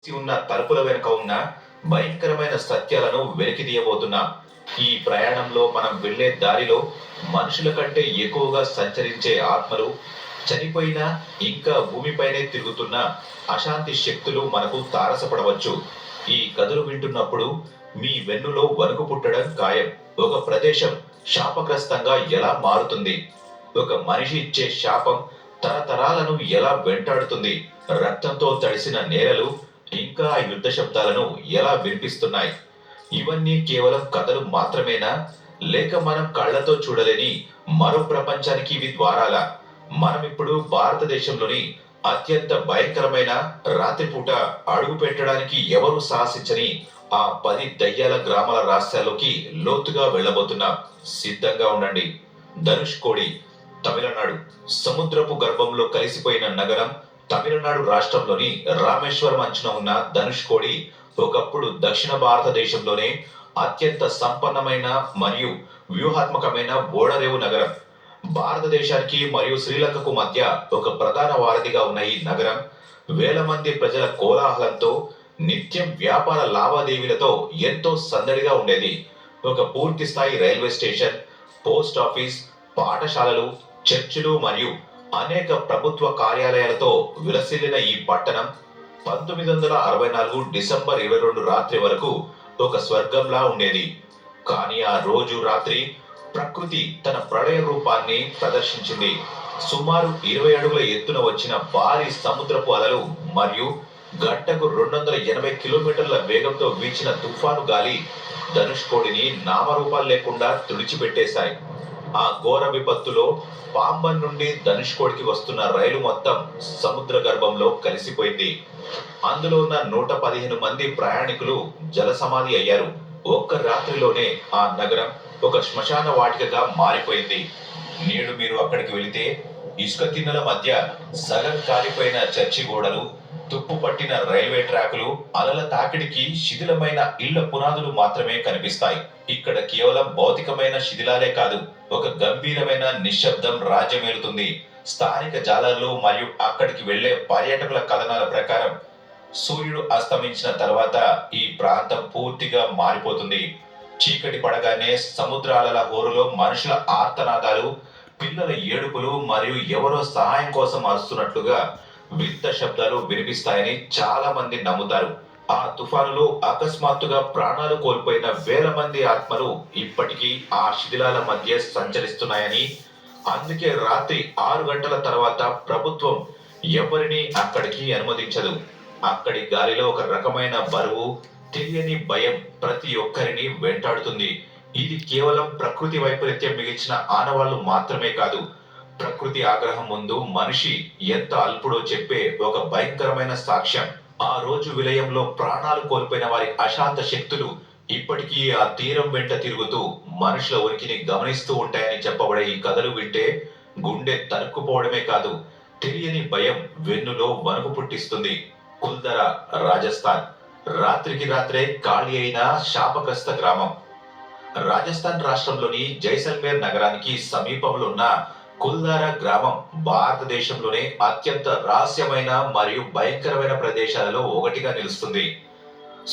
ఉన్న తలుపుల వెనుక ఉన్న భయంకరమైన సత్యాలను వెలికితీయబోతున్నాం. ఈ ప్రయాణంలో మనం వెళ్ళే దారిలో మనుషుల కంటే ఎక్కువగా సంచరించే ఆత్మలు, చనిపోయిన ఇంకా భూమిపైనే తిరుగుతున్న అశాంతి శక్తులు మనకు తారసపడవచ్చు. ఈ కథలు వింటున్నప్పుడు మీ వెన్నులో వణుకు పుట్టడం ఖాయం. ఒక ప్రదేశం శాపగ్రస్తంగా ఎలా మారుతుంది, ఒక మనిషి ఇచ్చే శాపం తరతరాలను ఎలా వెంటాడుతుంది, రక్తంతో తడిసిన నేలలు ఇంకా ఆ యుద్ధ శబ్దాలను ఎలా వినిపిస్తున్నాయి. ఇవన్నీ కేవలం కథలు మాత్రమేనా, లేక మనం కళ్ళతో చూడలేని మరో ప్రపంచానికి ఇవి ద్వారాలా? మనం ఇప్పుడు భారతదేశంలోని అత్యంత భయంకరమైన రాత్రిపూట అడుగు పెట్టడానికి ఎవరు సాహసించని ఆ 10 దయ్యాల గ్రామాల రహస్యాల్లోకి లోతుగా వెళ్ళబోతున్నాం. సిద్ధంగా ఉండండి. ధనుష్కోడి, తమిళనాడు. సముద్రపు గర్భంలో కలిసిపోయిన నగరం తమిళనాడు రాష్ట్రంలోని రామేశ్వరం అంచున ఉన్న ధనుష్కోడి ఒకప్పుడు దక్షిణ భారతదేశంలోనే అత్యంత సంపన్నమైన మరియు వ్యూహాత్మకమైన ఓడరేవు నగరం. భారతదేశానికి మరియు శ్రీలంకకు మధ్య ఒక ప్రధాన వారధిగా ఉన్న ఈ నగరం వేల మంది ప్రజల కోలాహలంతో, నిత్యం వ్యాపార లావాదేవీలతో ఎంతో సందడిగా ఉండేది. ఒక పూర్తి స్థాయి రైల్వే స్టేషన్, పోస్ట్ ఆఫీస్, పాఠశాలలు, చర్చిలు మరియు అనేక ప్రభుత్వ కార్యాలయాలతో విలసిల్లిన ఈ పట్టణం 1964 డిసెంబర్ 22 రాత్రి వరకు ఒక స్వర్గంలా ఉండేది. కానీ ఆ రోజు రాత్రి ప్రకృతి తన ప్రళయ రూపాన్ని ప్రదర్శించింది. సుమారు 20 అడుగుల ఎత్తున వచ్చిన భారీ సముద్రపు అలలు మరియు గంటకు 280 కిలోమీటర్ల వేగంతో వీచిన తుఫాను గాలి ధనుష్కోడిని నామరూపాలు లేకుండా తుడిచిపెట్టేశాయి. ఆ ఘోర విపత్తులో పాంబన్ నుండి ధనుష్కోడికి వస్తున్న రైలు మొత్తం సముద్ర గర్భంలో కలిసిపోయింది. అందులో ఉన్న 115 మంది ప్రయాణికులు జలసమాధి అయ్యారు. ఒక్క రాత్రిలోనే ఆ నగరం ఒక శ్మశాన వాటికగా మారిపోయింది. నేడు మీరు అక్కడికి వెళితే ఇసుక తిన్నెల మధ్య సగం కాలిపోయిన చర్చి గోడలు, తుప్పు పట్టిన రైల్వే ట్రాకులు, అలల తాకిడికి శిథిలమైన ఇళ్ల పునాదులు మాత్రమే కనిపిస్తాయి. ఇక్కడ కేవలం భౌతికమైన శిథిలాలే కాదు, ఒక గంభీరమైన నిశ్శబ్దం రాజ్యమేలుతుంది. స్థానిక జాలర్లు మరియు అక్కడికి వెళ్లే పర్యాటకుల కథనాల ప్రకారం సూర్యుడు అస్తమించిన తర్వాత ఈ ప్రాంతం పూర్తిగా మారిపోతుంది. చీకటి పడగానే సముద్ర అలల హోరులో మనుషుల ఆర్తనాదాలు, పిల్లల ఏడుపులు మరియు ఎవరో సహాయం కోసం అరుస్తున్నట్లుగా వింత శబ్దాలు వినిపిస్తాయని చాలా మంది నమ్ముతారు. ఆ తుఫానులో అకస్మాత్తుగా ప్రాణాలు కోల్పోయిన వేల మంది ఆత్మలు ఇప్పటికీ ఆ శిథిలాల మధ్య సంచరిస్తున్నాయని, అందుకే రాత్రి 6 గంటల తర్వాత ప్రభుత్వం ఎవరిని అక్కడికి అనుమతించదు. అక్కడి గాలిలో ఒక రకమైన బరువు, తెలియని భయం ప్రతి ఒక్కరిని వెంటాడుతుంది. ఇది కేవలం ప్రకృతి వైపరీత్యం మిగిల్చిన ఆనవాళ్లు మాత్రమే కాదు, ప్రకృతి ఆగ్రహం ముందు మనిషి ఎంత అల్పుడో చెప్పే ఒక భయంకరమైన సాక్ష్యం. ఆ రోజు విలయంలో ప్రాణాలు కోల్పోయిన వారి అశాంత శక్తులు ఇప్పటికీ ఆ తీరం వెంట తిరుగుతూ మనుషుల ఉనికిని గమనిస్తూ ఉంటాయని చెప్పబడే ఈ కథలు వింటే గుండె తరుక్కుపోవడమే కాదు, తెలియని భయం వెన్నులో వణుకు పుట్టిస్తుంది. కుల్దరా, రాజస్థాన్. రాత్రికి రాత్రే ఖాళీ అయిన శాపగ్రస్త గ్రామం. రాజస్థాన్ రాష్ట్రంలోని జైసల్మేర్ నగరానికి సమీపంలో ఉన్న కుల్దారా గ్రామం భారతదేశంలోనే అత్యంత రహస్యమైన మరియు భయంకరమైన ప్రదేశాలలో ఒకటిగా నిలుస్తుంది.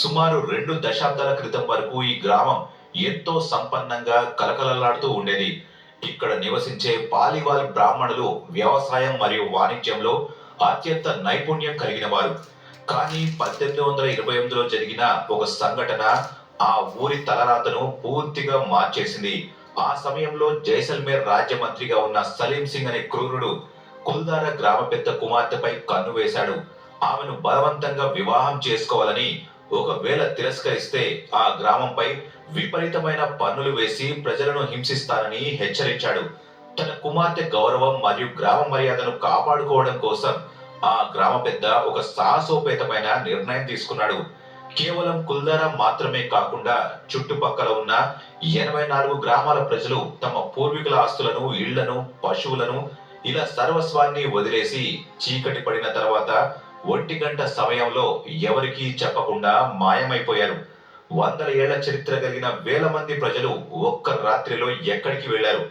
సుమారు 2 దశాబ్దాల క్రితం వరకు ఈ గ్రామం ఎంతో సంపన్నంగా కలకలలాడుతూ ఉండేది. ఇక్కడ నివసించే పాలివాల్ బ్రాహ్మణులు వ్యవసాయం మరియు వాణిజ్యంలో అత్యంత నైపుణ్యం కలిగిన వారు. కానీ 1828లో జరిగిన ఒక సంఘటన ఆ ఊరి తలరాతను పూర్తిగా మార్చేసింది. ఆ సమయంలో జైసల్మేర్ రాజ్య మంత్రిగా ఉన్న సలీం సింగ్ అనే క్రూరుడు కుల్దారా గ్రామ పెద్ద కుమార్తెపై కన్ను వేశాడు. ఆమెను బలవంతంగా వివాహం చేసుకోవాలని, ఒకవేళ తిరస్కరిస్తే ఆ గ్రామంపై విపరీతమైన పన్నులు వేసి ప్రజలను హింసిస్తానని హెచ్చరించాడు. తన కుమార్తె గౌరవం మరియు గ్రామ మర్యాదను కాపాడుకోవడం కోసం ఆ గ్రామ పెద్ద ఒక సాహసోపేతమైన నిర్ణయం తీసుకున్నాడు. కేవలం కుల్దారా మాత్రమే కాకుండా చుట్టుపక్కల ఉన్న 84 గ్రామాల ప్రజలు తమ పూర్వీకుల ఆస్తులను, ఇళ్లను, పశువులను ఇలా సర్వస్వాన్ని వదిలేసి చీకటి పడిన తర్వాత 1 గంట సమయంలో ఎవరికీ చెప్పకుండా మాయమైపోయారు. వందల ఏళ్ల చరిత్ర కలిగిన వేల మంది ప్రజలు ఒక్క రాత్రిలో ఎక్కడికి వెళ్లారు,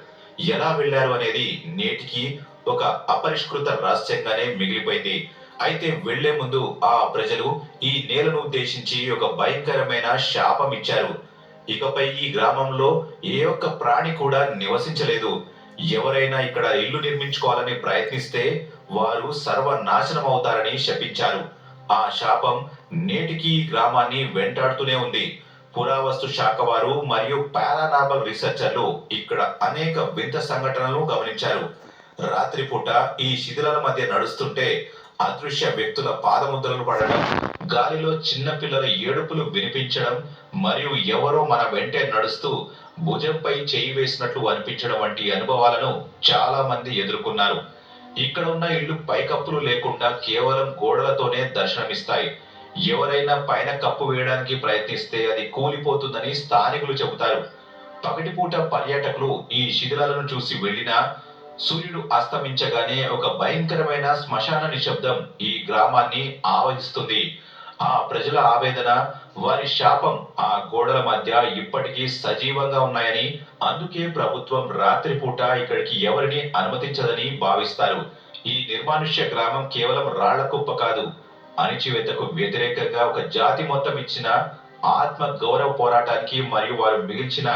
ఎలా వెళ్లారు అనేది నేటికి ఒక అపరిష్కృత రహస్యంగానే మిగిలిపోయింది. అయితే వెళ్లే ముందు ఆ ప్రజలు ఈ నేలను ఉద్దేశించి ఒక భయంకరమైన శాపం ఇచ్చారు. ఇకపై ఈ గ్రామంలో ఏ ఒక్క ప్రాణి కూడా నివసించలేదు. ఎవరైనా ఇక్కడ ఇల్లు నిర్మించుకోవాలని ప్రయత్నిస్తే వారు సర్వనాశనం అవుతారని శపించారు. ఆ శాపం నేటికి ఈ గ్రామాన్ని వెంటాడుతూనే ఉంది. పురావస్తు శాఖ వారు మరియు పారానార్మల్ రీసెర్చర్లు ఇక్కడ అనేక వింత సంఘటనలను గమనించారు. రాత్రిపూట ఈ శిథిలాల మధ్య నడుస్తుంటే అదృశ్య వ్యక్తుల పాదముద్రలు పడడం, గాలిలో చిన్న పిల్లల ఏడుపులు వినిపించడం మరియు ఎవరో మన వెంటే నడుస్తూ భుజంపై చేయి వేసినట్లు అనిపించడం వంటి అనుభవాలను చాలా మంది ఎదుర్కొన్నారు. ఇక్కడ ఉన్న ఇళ్ళు పైకప్పులు లేకుండా కేవలం గోడలతోనే దర్శనమిస్తాయి. ఎవరైనా పైన కప్పు వేయడానికి ప్రయత్నిస్తే అది కూలిపోతుందని స్థానికులు చెబుతారు. పగటిపూట పర్యాటకులు ఈ శిథిలాలను చూసి వెళ్ళినా సూర్యుడు అస్తమించగానే ఒక భయంకరమైన శ్మశాన నిశ్శబ్దం ఈ గ్రామాన్ని ఆవహిస్తుంది. ఆ ప్రజల ఆవేదన, వారి శాపం ఆ గోడల మధ్య ఇప్పటికీ సజీవంగా ఉన్నాయని, అందుకే ప్రభుత్వం రాత్రిపూట ఇక్కడికి ఎవరిని అనుమతించదని భావిస్తారు. ఈ నిర్మానుష్య గ్రామం కేవలం రాళ్ల కుప్ప కాదు, అణిచివేతకు వ్యతిరేకంగా ఒక జాతి మొత్తం ఇచ్చిన ఆత్మ గౌరవ పోరాటానికి మరియు వారు మిగిల్చిన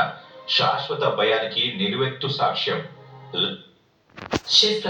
శాశ్వత భయానికి నిలువెత్తు సాక్ష్యం. शिव